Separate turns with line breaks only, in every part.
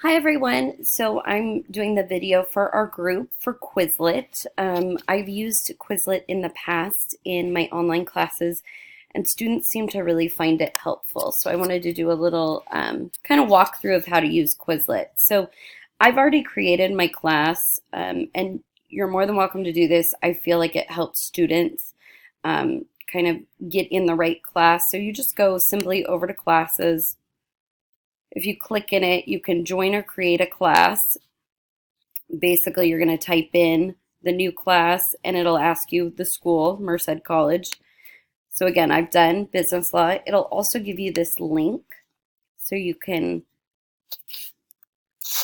Hi everyone. So I'm doing the video for our group for Quizlet. I've used Quizlet in the past in my online classes and students seem to really find it helpful. So I wanted to do a little kind of walkthrough of how to use Quizlet. So I've already created my class and you're more than welcome to do this. I feel like it helps students kind of get in the right class. So you just go simply over to classes. If you click in it, you can join or create a class. Basically, you're going to type in the new class and it'll ask you the school, Merced College. So again, I've done business law. It'll also give you this link so you can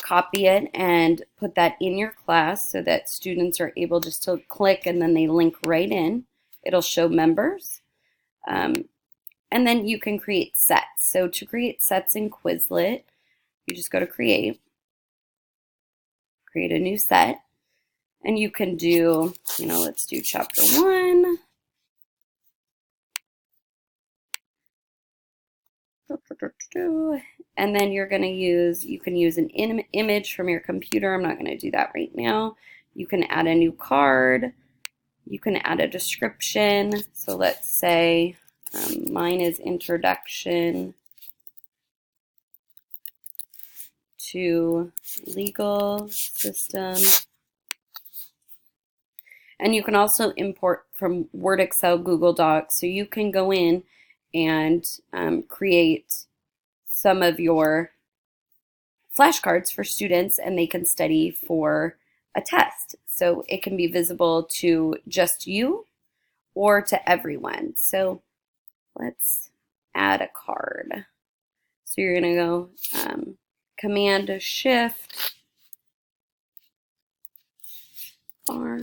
copy it and put that in your class so that students are able just to click and then they link right in. It'll show members. And then you can create sets. So to create sets in Quizlet, you just go to create a new set, and you can do, let's do chapter 1. And then you're going to you can use an image from your computer. I'm not going to do that right now. You can add a new card. You can add a description. So let's say mine is Introduction to Legal System. And you can also import from Word, Excel, Google Docs. So you can go in and create some of your flashcards for students and they can study for a test. So it can be visible to just you or to everyone. So let's add a card. So you're going to go Command Shift R.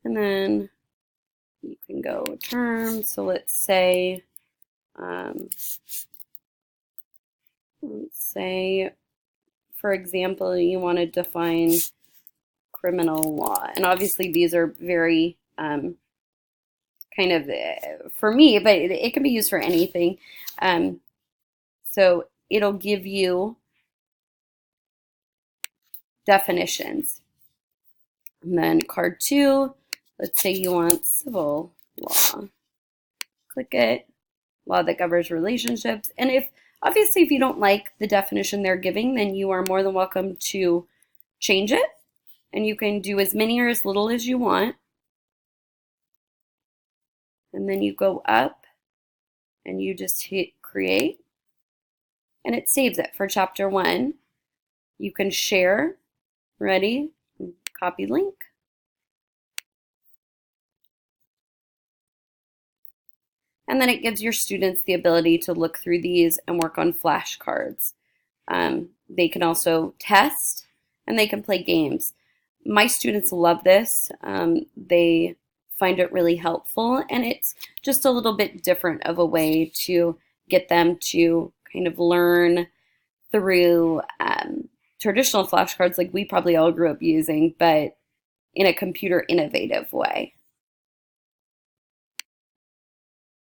And then you can go terms. So let's say, for example, you want to define criminal law. And obviously these are very kind of for me, but it can be used for anything. So it'll give you definitions. And then card 2, let's say you want civil law. Click it, law that governs relationships. And obviously if you don't like the definition they're giving, then you are more than welcome to change it. And you can do as many or as little as you want. And then you go up and you just hit create. And it saves it for chapter 1. You can share. Ready? Copy link. And then it gives your students the ability to look through these and work on flashcards. They can also test and they can play games. My students love this. They find it really helpful, and it's just a little bit different of a way to get them to kind of learn through traditional flashcards like we probably all grew up using, but in a computer innovative way.